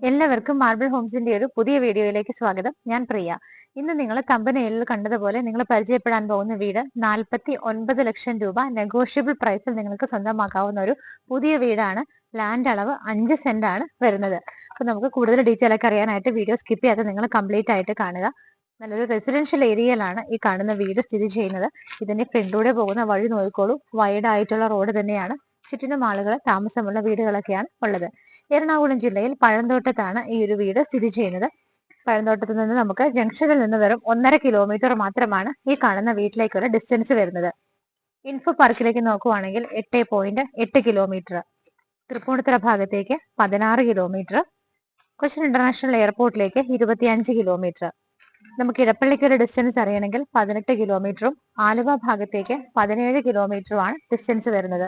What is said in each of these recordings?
എല്ലാവർക്കും മാർബിൾ ഹോംസിന്റെ ഒരു പുതിയ വീഡിയോയിലേക്ക് സ്വാഗതം. ഞാൻ പ്രിയ. ഇന്ന് നിങ്ങൾ തമ്പനയിലിൽ കണ്ടതുപോലെ നിങ്ങൾ പരിചയപ്പെടാൻ പോകുന്ന വീട് 49 ലക്ഷം രൂപ നെഗോഷ്യബിൾ പ്രൈസിൽ നിങ്ങൾക്ക് സ്വന്തമാക്കാവുന്ന ഒരു പുതിയ വീടാണ്. ലാൻഡ് അളവ് 5 സെന്റ് ആണ് വരുന്നത്. അപ്പൊ നമുക്ക് കൂടുതൽ ഡീറ്റെയിൽ ഒക്കെ അറിയാനായിട്ട് വീഡിയോ സ്കിപ്പ് ചെയ്യാതെ നിങ്ങൾ കംപ്ലീറ്റ് ആയിട്ട് കാണുക. നല്ലൊരു റെസിഡൻഷ്യൽ ഏരിയയിലാണ് ഈ കാണുന്ന വീട് സ്ഥിതി ചെയ്യുന്നത്. ഇതിന്റെ ഫ്രണ്ടിലൂടെ പോകുന്ന വഴി നോക്കിക്കോളൂ. വൈഡ് ആയിട്ടുള്ള റോഡ് തന്നെയാണ്. ചുറ്റിനും ആളുകൾ താമസമുള്ള വീടുകളൊക്കെയാണ് ഉള്ളത്. എറണാകുളം ജില്ലയിൽ പഴന്തോട്ടത്താണ് ഈ ഒരു വീട് സ്ഥിതി ചെയ്യുന്നത്. പഴന്തോട്ടത്തിൽ നിന്ന് നമുക്ക് ജംഗ്ഷനിൽ നിന്ന് വെറും 1.5 കിലോമീറ്റർ മാത്രമാണ് ഈ കാണുന്ന വീട്ടിലേക്കുള്ള ഡിസ്റ്റൻസ് വരുന്നത്. ഇൻഫോ പാർക്കിലേക്ക് നോക്കുവാണെങ്കിൽ 8.8 കിലോമീറ്റർ, തൃപ്പൂണിത്തുറ ഭാഗത്തേക്ക് 16 കിലോമീറ്റർ, കൊച്ചിൻ ഇന്റർനാഷണൽ എയർപോർട്ടിലേക്ക് 25 കിലോമീറ്റർ. നമുക്ക് ഇടപ്പള്ളിക്ക് ഒരു ഡിസ്റ്റൻസ് അറിയണമെങ്കിൽ 18 കിലോമീറ്ററും ആലുവ ഭാഗത്തേക്ക് 17 കിലോമീറ്ററുമാണ് ഡിസ്റ്റൻസ് വരുന്നത്.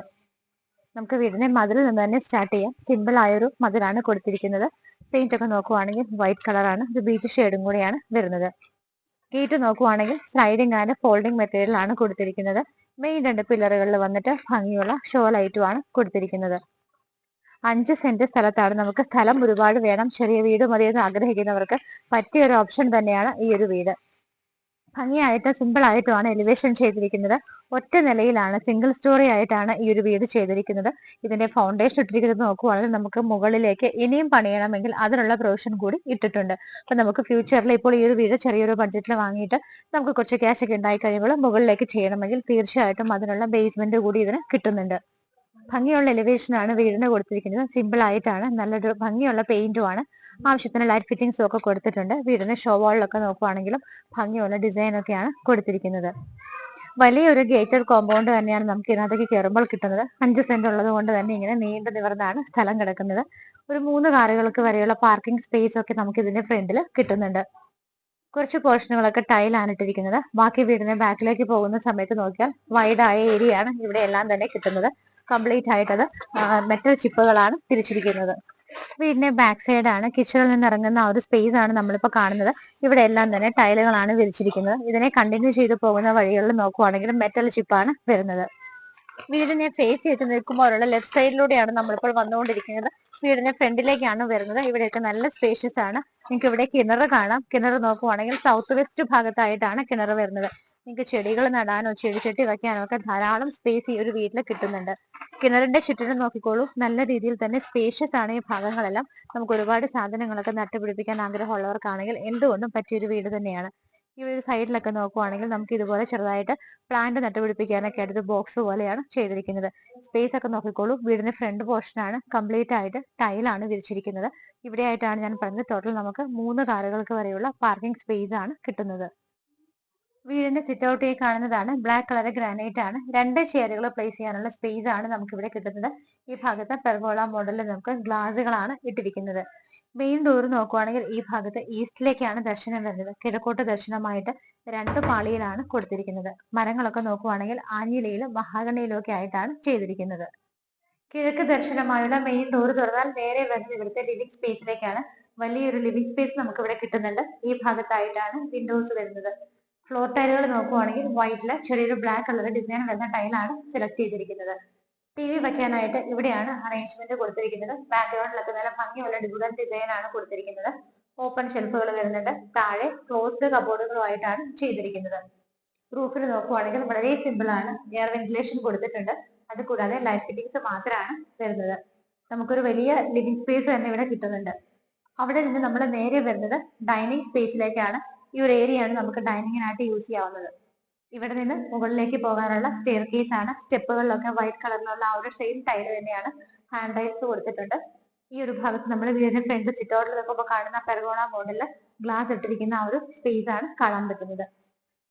നമുക്ക് വീടിനെ മതിലിൽ നിന്ന് തന്നെ സ്റ്റാർട്ട് ചെയ്യാം. സിമ്പിൾ ആയൊരു മതിലാണ് കൊടുത്തിരിക്കുന്നത്. പെയിന്റ് ഒക്കെ നോക്കുവാണെങ്കിൽ വൈറ്റ് കളറാണ്. ഇത് ബീച്ച് ഷെയ്ഡും കൂടിയാണ് വരുന്നത്. ഗേറ്റ് നോക്കുവാണെങ്കിൽ സ്ലൈഡിംഗ് ആൻഡ് ഫോൾഡിംഗ് മെത്തേഡിലാണ് കൊടുത്തിരിക്കുന്നത്. മെയിൻ 2 പില്ലറുകളിൽ വന്നിട്ട് ഭംഗിയുള്ള ഷോ ലൈറ്റുമാണ് കൊടുത്തിരിക്കുന്നത്. 5 സെന്റ് സ്ഥലത്താണ്. നമുക്ക് സ്ഥലം ഒരുപാട് വേണം, ചെറിയ വീട് മതിയെന്ന് ആഗ്രഹിക്കുന്നവർക്ക് പറ്റിയ ഒരു ഓപ്ഷൻ തന്നെയാണ് ഈ ഒരു വീട്. ഭംഗിയായിട്ട് സിമ്പിൾ ആയിട്ടുമാണ് എലിവേഷൻ ചെയ്തിരിക്കുന്നത്. ഒറ്റ നിലയിലാണ്, സിംഗിൾ സ്റ്റോറി ആയിട്ടാണ് ഈ ഒരു വീട് ചെയ്തിരിക്കുന്നത്. ഇതിന്റെ ഫൗണ്ടേഷൻ ഇട്ടിരിക്കുന്നത് നോക്കുവാണെങ്കിൽ നമുക്ക് മുകളിലേക്ക് ഇനിയും പണിയണമെങ്കിൽ അതിനുള്ള പ്രൊവിഷൻ കൂടി ഇട്ടിട്ടുണ്ട്. അപ്പൊ നമുക്ക് ഫ്യൂച്ചറിൽ ഇപ്പോൾ ഈ ഒരു വീട് ചെറിയൊരു ബഡ്ജറ്റിൽ വാങ്ങിയിട്ട് നമുക്ക് കുറച്ച് ക്യാഷ് ഒക്കെ ഉണ്ടായി കഴിയുമ്പോൾ മുകളിലേക്ക് ചെയ്യണമെങ്കിൽ തീർച്ചയായിട്ടും അതിനുള്ള ബേസ്മെന്റ് കൂടി ഇതിന് കിട്ടുന്നുണ്ട്. ഭംഗിയുള്ള എലിവേഷൻ ആണ് വീടിന് കൊടുത്തിരിക്കുന്നത്. സിമ്പിൾ ആയിട്ടാണ്, നല്ലൊരു ഭംഗിയുള്ള പെയിന്റുമാണ്. ആവശ്യത്തിന് ലൈറ്റ് ഫിറ്റിംഗ്സും ഒക്കെ കൊടുത്തിട്ടുണ്ട്. വീടിന് ഷോ വാളിലൊക്കെ നോക്കുവാണെങ്കിലും ഭംഗിയുള്ള ഡിസൈൻ ഒക്കെയാണ് കൊടുത്തിരിക്കുന്നത്. വലിയൊരു ഗേറ്റഡ് കോമ്പൗണ്ട് തന്നെയാണ് നമുക്ക് ഇതിനകത്തേക്ക് കയറുമ്പോൾ കിട്ടുന്നത്. 5 സെന്റ് ഉള്ളത് കൊണ്ട് തന്നെ ഇങ്ങനെ നീണ്ടു നിവർന്നാണ് സ്ഥലം കിടക്കുന്നത്. ഒരു 3 കാറുകൾക്ക് വരെയുള്ള പാർക്കിംഗ് സ്പേസ് ഒക്കെ നമുക്ക് ഇതിന്റെ ഫ്രണ്ടിൽ കിട്ടുന്നുണ്ട്. കുറച്ച് പോർഷനുകളൊക്കെ ടൈലാണ് ഇട്ടിരിക്കുന്നത്. ബാക്കി വീടിന് ബാക്കിലേക്ക് പോകുന്ന സമയത്ത് നോക്കിയാൽ വൈഡ് ആയ ഏരിയ ആണ് ഇവിടെ എല്ലാം തന്നെ കിട്ടുന്നത്. കംപ്ലീറ്റ് ആയിട്ടത് മെറ്റൽ ചിപ്പുകളാണ് തിരിച്ചിരിക്കുന്നത്. വീടിന്റെ ബാക്ക് സൈഡ് ആണ്, കിച്ചണിൽ നിന്ന് ഇറങ്ങുന്ന ആ ഒരു സ്പേസ് ആണ് നമ്മളിപ്പോൾ കാണുന്നത്. ഇവിടെ എല്ലാം തന്നെ ടൈലുകളാണ് വിരിച്ചിരിക്കുന്നത്. ഇതിനെ കണ്ടിന്യൂ ചെയ്ത് പോകുന്ന വഴികളിൽ നോക്കുവാണെങ്കിൽ മെറ്റൽ ചിപ്പാണ് വരുന്നത്. വീടിനെ ഫേസ് ചെയ്ത് നിൽക്കുമ്പോഴുള്ള ലെഫ്റ്റ് സൈഡിലൂടെയാണ് നമ്മളിപ്പോൾ വന്നുകൊണ്ടിരിക്കുന്നത്. വീടിന്റെ ഫ്രണ്ടിലേക്കാണ് വരുന്നത്. ഇവിടെയൊക്കെ നല്ല സ്പേഷ്യസ് ആണ്. നിങ്ങൾക്ക് ഇവിടെ കിണർ കാണാം. കിണർ നോക്കുവാണെങ്കിൽ സൗത്ത് വെസ്റ്റ് ഭാഗത്തായിട്ടാണ് കിണർ വരുന്നത്. നിങ്ങൾക്ക് ചെടികൾ നടാനോ ചെടിച്ചട്ടി വെക്കാനോ ഒക്കെ ധാരാളം സ്പേസ് ഈ ഒരു വീട്ടിൽ കിട്ടുന്നുണ്ട്. കിണറിന്റെ ചുറ്റിനും നോക്കിക്കോളൂ. നല്ല രീതിയിൽ തന്നെ സ്പേഷ്യസ് ആണ് ഈ ഭാഗങ്ങളെല്ലാം. നമുക്ക് ഒരുപാട് സാധനങ്ങളൊക്കെ നട്ടുപിടിപ്പിക്കാൻ ആഗ്രഹമുള്ളവർക്കാണെങ്കിൽ എന്തുകൊണ്ടും പറ്റിയൊരു വീട് തന്നെയാണ്. ഈ ഒരു സൈഡിലൊക്കെ നോക്കുവാണെങ്കിൽ നമുക്ക് ഇതുപോലെ ചെറുതായിട്ട് പ്ലാന്റ് നട്ടുപിടിപ്പിക്കാനൊക്കെ ആയിട്ട് ബോക്സ് പോലെയാണ് ചെയ്തിരിക്കുന്നത്. സ്പേസ് ഒക്കെ നോക്കിക്കോളൂ. വീടിന്റെ ഫ്രണ്ട് പോർഷൻ ആണ് കംപ്ലീറ്റ് ആയിട്ട് ടൈലാണ് വിരിച്ചിരിക്കുന്നത്. ഇവിടെ ആയിട്ടാണ് ഞാൻ പറഞ്ഞത് ടോട്ടൽ നമുക്ക് 3 കാറുകൾക്ക് വരെയുള്ള പാർക്കിംഗ് സ്പേസ് ആണ് കിട്ടുന്നത്. വീടിന്റെ സിറ്റ് ഔട്ട് കാണുന്നതാണ്. ബ്ലാക്ക് കളർ ഗ്രാനൈറ്റ് ആണ്. 2 ചെയറുകൾ പ്ലേസ് ചെയ്യാനുള്ള സ്പേസ് ആണ് നമുക്ക് ഇവിടെ കിട്ടുന്നത്. ഈ ഭാഗത്ത് പെർഗോള മോഡലിൽ നമുക്ക് ഗ്ലാസുകളാണ് ഇട്ടിരിക്കുന്നത്. മെയിൻ ഡോർ നോക്കുവാണെങ്കിൽ ഈ ഭാഗത്ത് ഈസ്റ്റിലേക്കാണ് ദർശനം വരുന്നത്. കിഴക്കോട്ട് ദർശനമായിട്ട് 2 പാളിയിലാണ് കൊടുത്തിരിക്കുന്നത്. മരങ്ങളൊക്കെ നോക്കുവാണെങ്കിൽ ആഞ്ഞിലയിലും മഹാഗണിയിലും ഒക്കെ ആയിട്ടാണ് ചെയ്തിരിക്കുന്നത്. കിഴക്ക് ദർശനമായുള്ള മെയിൻ ഡോർ തുറന്നാൽ നേരെ വരുന്നത് ഇവിടുത്തെ ലിവിംഗ് സ്പേസിലേക്കാണ്. വലിയൊരു ലിവിംഗ് സ്പേസ് നമുക്ക് ഇവിടെ കിട്ടുന്നുണ്ട്. ഈ ഭാഗത്തായിട്ടാണ് വിൻഡോസ് വരുന്നത്. ഫ്ലോർ ടൈലുകൾ നോക്കുവാണെങ്കിൽ വൈറ്റില് ചെറിയൊരു ബ്ലാക്ക് കളർ ഡിസൈൻ വരുന്ന ടൈലാണ് സെലക്ട് ചെയ്തിരിക്കുന്നത്. TV വെക്കാനായിട്ട് ഇവിടെയാണ് അറേഞ്ച്മെന്റ് കൊടുത്തിരിക്കുന്നത്. ബാക്ക്ഗ്രൗണ്ടിലൊക്കെ നല്ല ഭംഗിയുള്ള ഡിജിറ്റൽ ഡിസൈൻ ആണ് കൊടുത്തിരിക്കുന്നത്. ഓപ്പൺ ഷെൽഫുകൾ വരുന്നുണ്ട്. താഴെ ക്ലോസ്ഡ് കബോർഡുകളുമായിട്ടാണ് ചെയ്തിരിക്കുന്നത്. റൂഫിൽ നോക്കുവാണെങ്കിൽ വളരെ സിമ്പിൾ ആണ്. എയർ വെന്റിലേഷൻ കൊടുത്തിട്ടുണ്ട്. അത് കൂടാതെ ലൈറ്റ് ഫിറ്റിംഗ്സ് മാത്രമാണ് വരുന്നത്. നമുക്കൊരു വലിയ ലിവിംഗ് സ്പേസ് തന്നെ ഇവിടെ കിട്ടുന്നുണ്ട്. അവിടെ നിന്ന് നമ്മൾ നേരെ വരുന്നത് ഡൈനിങ് സ്പേസിലേക്കാണ്. ഈ ഒരു ഏരിയയാണ് നമുക്ക് ഡൈനിങ്ങിനായിട്ട് യൂസ് ചെയ്യാവുന്നത്. ഇവിടെ നിന്ന് മുകളിലേക്ക് പോകാനുള്ള സ്റ്റെയർ കേസ് ആണ്. സ്റ്റെപ്പുകളിലൊക്കെ വൈറ്റ് കളറിലുള്ള ആ ഒരു സെയിം ടൈല് തന്നെയാണ്. ഹാൻഡ് റൈൽസ് കൊടുത്തിട്ടുണ്ട്. ഈ ഒരു ഭാഗത്ത് നമ്മൾ വീടിന്റെ ഫ്രണ്ട് സിറ്റ് ഔട്ടിൽ നിൽക്കുമ്പോൾ കാണുന്ന പെർഗോണ മോഡലിൽ ഗ്ലാസ് ഇട്ടിരിക്കുന്ന ആ ഒരു സ്പേസ് ആണ് കാണാൻ പറ്റുന്നത്.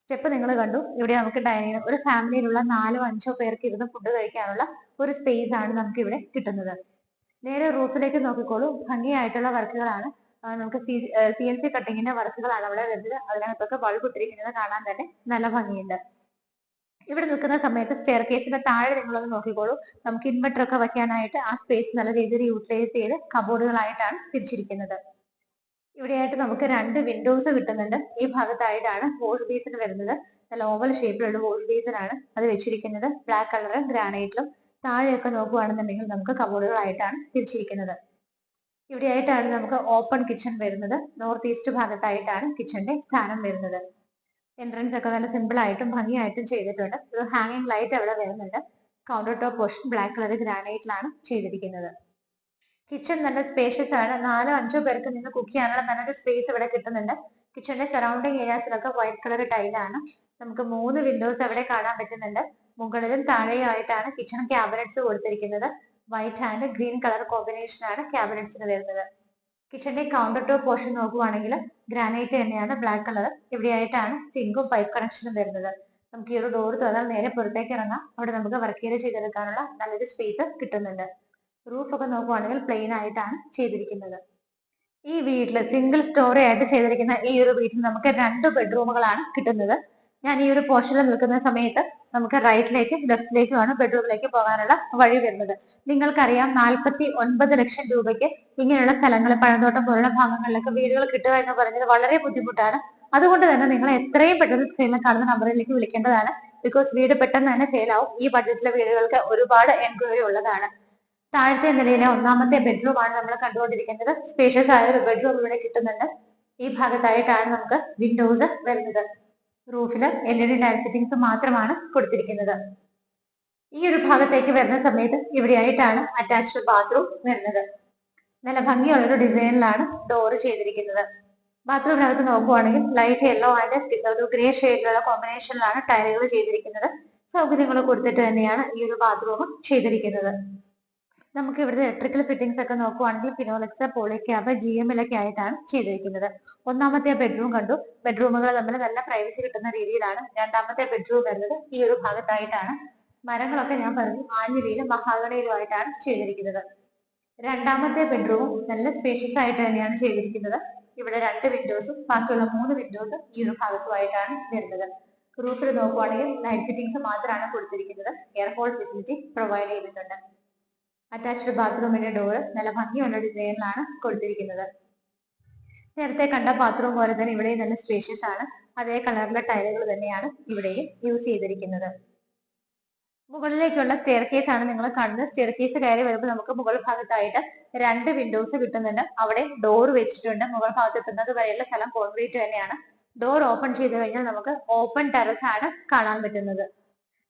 സ്റ്റെപ്പ് നിങ്ങൾ കണ്ടു. ഇവിടെ നമുക്ക് ഡൈനിങ്, ഒരു ഫാമിലിയിലുള്ള 4-5 പേർക്ക് ഇരുന്ന് ഫുഡ് കഴിക്കാനുള്ള ഒരു സ്പേസ് ആണ് നമുക്ക് ഇവിടെ കിട്ടുന്നത്. നേരെ റൂഫിലേക്ക് നോക്കിക്കോളൂ. ഭംഗിയായിട്ടുള്ള വർക്കുകളാണ്. നമുക്ക് CNC കട്ടിങ്ങിന്റെ വർക്കുകളാണ് അവിടെ വരുന്നത്. അതിനകത്തൊക്കെ ബൾബ് ഇട്ടിരിക്കുന്നത് കാണാൻ തന്നെ നല്ല ഭംഗിയുണ്ട്. ഇവിടെ നിൽക്കുന്ന സമയത്ത് സ്റ്റെയർ കേസിന്റെ താഴെ നിങ്ങളൊന്ന് നോക്കിക്കോളൂ. നമുക്ക് ഇൻവെർട്ടർ ഒക്കെ വെക്കാനായിട്ട് ആ സ്പേസ് നല്ല രീതിയിൽ യൂട്ടിലൈസ് ചെയ്ത് കബോർഡുകളായിട്ടാണ് തിരിച്ചിരിക്കുന്നത്. ഇവിടെയായിട്ട് നമുക്ക് 2 വിൻഡോസ് കിട്ടുന്നുണ്ട്. ഈ ഭാഗത്തായിട്ടാണ് വാഷ് ബേസിൻ വരുന്നത്. നല്ല ഓവൽ ഷേപ്പിലുള്ള വാഷ് ബേസിൻ ആണ് അത് വെച്ചിരിക്കുന്നത്. ബ്ലാക്ക് കളർ ഗ്രാനൈറ്റിലും താഴെയൊക്കെ നോക്കുകയാണെന്നുണ്ടെങ്കിൽ നമുക്ക് കബോർഡുകളായിട്ടാണ് തിരിച്ചിരിക്കുന്നത്. ഇവിടെയായിട്ടാണ് നമുക്ക് ഓപ്പൺ കിച്ചൺ വരുന്നത്. നോർത്ത് ഈസ്റ്റ് ഭാഗത്തായിട്ടാണ് കിച്ചന്റെ സ്ഥാനം വരുന്നത്. എൻട്രൻസ് ഒക്കെ നല്ല സിമ്പിൾ ആയിട്ടും ഭംഗിയായിട്ടും ചെയ്തിട്ടുണ്ട്. ഒരു ഹാങ്ങിങ് ലൈറ്റ് അവിടെ വരുന്നുണ്ട്. Counter top portion black colour ഗ്രാനൈറ്റിലാണ് ചെയ്തിരിക്കുന്നത്. കിച്ചൺ നല്ല സ്പേഷ്യസ് ആണ്. 4-5 പേർക്ക് നിന്ന് കുക്ക് ചെയ്യാനുള്ള നല്ലൊരു സ്പേസ് ഇവിടെ കിട്ടുന്നുണ്ട്. കിച്ചന്റെ സറൗണ്ടിങ് ഏരിയാസിലൊക്കെ വൈറ്റ് കളർ ടൈലാണ്. നമുക്ക് 3 വിൻഡോസ് അവിടെ കാണാൻ പറ്റുന്നുണ്ട്. മുകളിലും താഴെയും ആയിട്ടാണ് കിച്ചൺ ക്യാബിനറ്റ്സ് കൊടുത്തിരിക്കുന്നത്. White and green colour combination ആണ് ക്യാബിനറ്റ്സിന് വരുന്നത്. കിച്ചന്റെ കൗണ്ടർ ടോപ്പ് പോർഷൻ നോക്കുവാണെങ്കിൽ ഗ്രാനൈറ്റ് തന്നെയാണ്, ബ്ലാക്ക് കളർ. ഇവിടെയായിട്ടാണ് സിങ്കും പൈപ്പ് കണക്ഷനും വരുന്നത്. നമുക്ക് ഈ ഒരു ഡോർ തുറന്നാൽ നേരെ പുറത്തേക്ക് ഇറങ്ങാം. അവിടെ നമുക്ക് വർക്ക് ഏരിയ ചെയ്തെടുക്കാനുള്ള നല്ലൊരു സ്പേസ് കിട്ടുന്നുണ്ട്. റൂഫ് ഒക്കെ നോക്കുവാണെങ്കിൽ പ്ലെയിൻ ആയിട്ടാണ് ചെയ്തിരിക്കുന്നത്. ഈ വീട്ടിൽ സിംഗിൾ സ്റ്റോറി ആയിട്ട് ചെയ്തിരിക്കുന്ന ഈ ഒരു വീട്ടിൽ നമുക്ക് 2 ബെഡ്റൂമുകളാണ് കിട്ടുന്നത്. ഞാൻ ഈ ഒരു പോർഷനിൽ നിൽക്കുന്ന സമയത്ത് നമുക്ക് റൈറ്റിലേക്കും ലെഫ്റ്റിലേക്കുമാണ് ബെഡ്റൂമിലേക്ക് പോകാനുള്ള വഴി വരുന്നത്. നിങ്ങൾക്കറിയാം 49 ലക്ഷം രൂപയ്ക്ക് ഇങ്ങനെയുള്ള സ്ഥലങ്ങൾ, പഴന്തോട്ടം പോലുള്ള ഭാഗങ്ങളിലൊക്കെ വീടുകൾ കിട്ടുക എന്ന് പറയുന്നത് വളരെ ബുദ്ധിമുട്ടാണ്. അതുകൊണ്ട് തന്നെ നിങ്ങൾ എത്രയും പെട്ടെന്ന് സ്ക്രീനിൽ കാണുന്ന നമ്പറിലേക്ക് വിളിക്കേണ്ടതാണ്. ബിക്കോസ് വീട് പെട്ടെന്ന് തന്നെ സെയിലാവും. ഈ ബഡ്ജറ്റിലെ വീടുകൾക്ക് ഒരുപാട് എൻക്വയറി ഉള്ളതാണ്. താഴത്തെ നിലയിലെ 1ാമത്തെ ബെഡ്റൂം ആണ് നമ്മൾ കണ്ടുകൊണ്ടിരിക്കുന്നത്. സ്പേഷ്യസ് ആയ ഒരു ബെഡ്റൂം ഇവിടെ കിട്ടുന്നുണ്ട്. ഈ ഭാഗത്തായിട്ടാണ് നമുക്ക് വിൻഡോസ് വരുന്നത്. റൂഫില് LED ലൈറ്റ് ഫിറ്റിംഗ്സ് മാത്രമാണ് കൊടുത്തിരിക്കുന്നത്. ഈ ഒരു ഭാഗത്തേക്ക് വരുന്ന സമയത്ത് ഇവിടെയായിട്ടാണ് അറ്റാച്ച്ഡ് ബാത്റൂം വരുന്നത്. നല്ല ഭംഗിയുള്ള ഒരു ഡിസൈനിലാണ് ഡോറ് ചെയ്തിരിക്കുന്നത്. ബാത്റൂമിനകത്ത് നോക്കുവാണെങ്കിൽ ലൈറ്റ് യെല്ലോ ആൻഡ് ഒരു ഗ്രേ ഷെയ്ഡിലുള്ള കോമ്പിനേഷനിലാണ് ടൈലുകൾ ചെയ്തിരിക്കുന്നത്. സൗകര്യങ്ങൾ കൊടുത്തിട്ട് തന്നെയാണ് ഈ ഒരു ബാത്റൂം ചെയ്തിരിക്കുന്നത്. നമുക്ക് ഇവിടുത്തെ ഇലക്ട്രിക്കൽ ഫിറ്റിംഗ്സ് ഒക്കെ നോക്കുവാണെങ്കിൽ ഫിനോലെക്സ്, പോളിക്യാബ്, GML ഒക്കെ ആയിട്ടാണ് ചെയ്തിരിക്കുന്നത്. 1ാമത്തെ ബെഡ്റൂം കണ്ടു. ബെഡ്റൂമുകൾ തമ്മിൽ നല്ല പ്രൈവസി കിട്ടുന്ന രീതിയിലാണ് 2ാമത്തെ ബെഡ്റൂം വരുന്നത്. ഈ ഒരു ഭാഗത്തായിട്ടാണ്. മരങ്ങളൊക്കെ ഞാൻ പറഞ്ഞു ആഞ്ഞിലിയിലും മഹാഗണിയിലുമായിട്ടാണ് ചെയ്തിരിക്കുന്നത്. 2ാമത്തെ ബെഡ്റൂം നല്ല സ്പേഷ്യസ് ആയിട്ട് തന്നെയാണ് ചെയ്തിരിക്കുന്നത്. ഇവിടെ 2 വിൻഡോസും ബാക്കിയുള്ള 3 വിൻഡോസും ഈ ഒരു ഭാഗത്തുമായിട്ടാണ് വരുന്നത്. റൂഫിൽ നോക്കുവാണെങ്കിൽ ലൈറ്റ് ഫിറ്റിംഗ്സ് മാത്രമാണ് കൊടുത്തിരിക്കുന്നത്. എയർ ഹോൾ ഫെസിലിറ്റി പ്രൊവൈഡ് ചെയ്തിട്ടുണ്ട്. അറ്റാച്ച്ഡ് ബാത്റൂമിന്റെ ഡോർ നല്ല ഭംഗിയുള്ള ഡിസൈനിലാണ് കൊടുത്തിരിക്കുന്നത്. നേരത്തെ കണ്ട ബാത്റൂം പോലെ തന്നെ ഇവിടെ നല്ല സ്പേഷ്യസ് ആണ്. അതേ കളറിലെ ടൈലുകൾ തന്നെയാണ് ഇവിടെയും യൂസ് ചെയ്തിരിക്കുന്നത്. മുകളിലേക്കുള്ള സ്റ്റെയർ കേസ് ആണ് നിങ്ങൾ കാണുന്നത്. സ്റ്റെയർ കേസ് കയറി വരുമ്പോൾ നമുക്ക് മുകൾ ഭാഗത്തായിട്ട് 2 വിൻഡോസ് കിട്ടുന്നുണ്ട്. അവിടെ ഡോർ വെച്ചിട്ടുണ്ട്. മുകൾ ഭാഗത്ത് എത്തുന്നത് വരെയുള്ള സ്ഥലം കോൺക്രീറ്റ് തന്നെയാണ്. ഡോർ ഓപ്പൺ ചെയ്ത് കഴിഞ്ഞാൽ നമുക്ക് ഓപ്പൺ ടെറസ് ആണ് കാണാൻ പറ്റുന്നത്.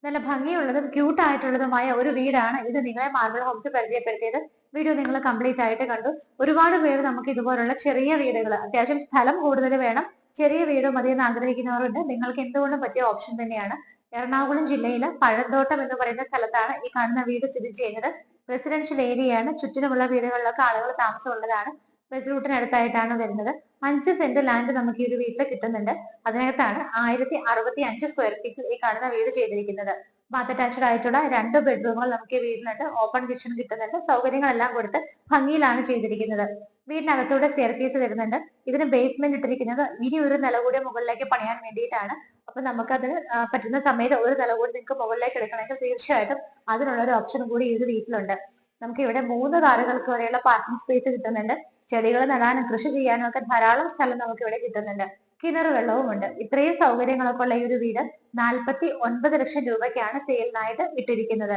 നല്ല ഭംഗിയുള്ളതും ക്യൂട്ട് ആയിട്ടുള്ളതുമായ ഒരു വീടാണ് ഇത്. നിങ്ങളെ മാർബിൾ ഹോംസ് പരിചയപ്പെടുത്തിയത്. വീഡിയോ നിങ്ങൾ കംപ്ലീറ്റ് ആയിട്ട് കണ്ടു. ഒരുപാട് പേര് നമുക്ക് ഇതുപോലുള്ള ചെറിയ വീടുകൾ, അത്യാവശ്യം സ്ഥലം കൂടുതൽ വേണം, ചെറിയ വീട് മതി എന്ന് ആഗ്രഹിക്കുന്നവരുണ്ട്. നിങ്ങൾക്ക് എന്തുകൊണ്ടും പറ്റിയ ഓപ്ഷൻ തന്നെയാണ്. എറണാകുളം ജില്ലയിലെ പഴന്തോട്ടം എന്ന് പറയുന്ന സ്ഥലത്താണ് ഈ കാണുന്ന വീട് സ്ഥിതി ചെയ്യുന്നത്. റെസിഡൻഷ്യൽ ഏരിയയാണ്. ചുറ്റിനുമുള്ള വീടുകളിലൊക്കെ ആളുകൾ താമസമുള്ളതാണ്. ബസ് റൂട്ടിനടുത്തായിട്ടാണ് വരുന്നത്. 5 സെന്റ് ലാൻഡ് നമുക്ക് ഈ ഒരു വീട്ടിൽ കിട്ടുന്നുണ്ട്. അതിനകത്താണ് 1065 സ്ക്വയർ ഫീറ്റിൽ ഈ കാണുന്ന വീട് ചെയ്തിരിക്കുന്നത്. ബാത്ത് അറ്റാച്ച്ഡ് ആയിട്ടുള്ള 2 ബെഡ്റൂമുകൾ നമുക്ക് ഈ വീട്ടിലുണ്ട്. ഓപ്പൺ കിച്ചൺ കിട്ടുന്നുണ്ട്. സൗകര്യങ്ങളെല്ലാം കൊടുത്ത് ഭംഗിയിലാണ് ചെയ്തിരിക്കുന്നത്. വീടിനകത്തൂടെ സ്റ്റെയർ കേസ് വരുന്നുണ്ട്. ഇതിന് ബേസ്മെന്റ് ഇട്ടിരിക്കുന്നത് ഇനി ഒരു നില കൂടി മുകളിലേക്ക് പണിയാൻ വേണ്ടിയിട്ടാണ്. അപ്പൊ നമുക്കത് പറ്റുന്ന സമയത്ത് ഒരു നില കൂടി നിങ്ങൾക്ക് മുകളിലേക്ക് എടുക്കണമെങ്കിൽ തീർച്ചയായിട്ടും അതിനുള്ള ഒരു ഓപ്ഷൻ കൂടി ഈ ഒരു വീട്ടിലുണ്ട്. നമുക്ക് ഇവിടെ 3 കാറുകൾക്ക് വരെയുള്ള പാർക്കിംഗ് സ്പേസ് കിട്ടുന്നുണ്ട്. ചെടികൾ നടാനും കൃഷി ചെയ്യാനും ഒക്കെ ധാരാളം സ്ഥലം നമുക്ക് ഇവിടെ കിട്ടുന്നുണ്ട്. കിണർ വെള്ളവും ഉണ്ട്. ഇത്രയും സൗകര്യങ്ങളൊക്കെ ഉള്ള ഈ ഒരു വീട് 49 ലക്ഷം രൂപയ്ക്കാണ് സെയിലിനായിട്ട് ഇട്ടിരിക്കുന്നത്.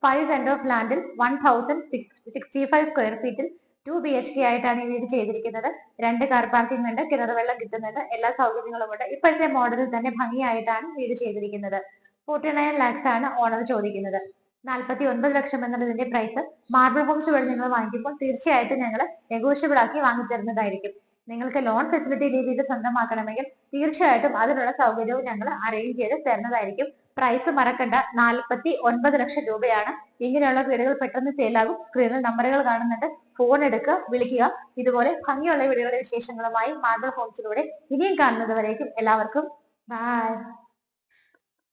5 സെന്റ് ഓഫ് ലാൻഡിൽ 1065 സ്ക്വയർ ഫീറ്റിൽ 2 BHK ആയിട്ടാണ് ഈ വീട് ചെയ്തിരിക്കുന്നത്. 2 കാർ പാർക്കിംഗ് ഉണ്ട്. കിണർ വെള്ളം കിട്ടുന്നുണ്ട്. എല്ലാ സൗകര്യങ്ങളും ഉണ്ട്. ഇപ്പോഴത്തെ മോഡലിൽ തന്നെ ഭംഗിയായിട്ടാണ് വീട് ചെയ്തിരിക്കുന്നത്. 49 lakhs ആണ് ഓണർ ചോദിക്കുന്നത്. 49 ലക്ഷം എന്നുള്ളതിന്റെ പ്രൈസ് മാർബിൾ ഹോംസ് വഴി നിങ്ങൾ വാങ്ങിക്കുമ്പോൾ തീർച്ചയായിട്ടും ഞങ്ങൾ നെഗോഷ്യബിൾ ആക്കി വാങ്ങിത്തരുന്നതായിരിക്കും. നിങ്ങൾക്ക് ലോൺ ഫെസിലിറ്റി രീതിയിൽ സ്വന്തമാക്കണമെങ്കിൽ തീർച്ചയായിട്ടും അതിനുള്ള സൗകര്യവും ഞങ്ങൾ അറേഞ്ച് ചെയ്ത് തരുന്നതായിരിക്കും. പ്രൈസ് മറക്കണ്ട, 49 ലക്ഷം രൂപയാണ്. ഇങ്ങനെയുള്ള വീടുകൾ പെട്ടെന്ന് സെയിലാകും. സ്ക്രീനിൽ നമ്പറുകൾ കാണുന്നുണ്ട്. ഫോൺ എടുക്കുക, വിളിക്കുക. ഇതുപോലെ ഭംഗിയുള്ള വീടുകളുടെ വിശേഷങ്ങളുമായി മാർബിൾ ഹോംസിലൂടെ ഇനിയും കാണുന്നത് വരേക്കും എല്ലാവർക്കും ബൈ.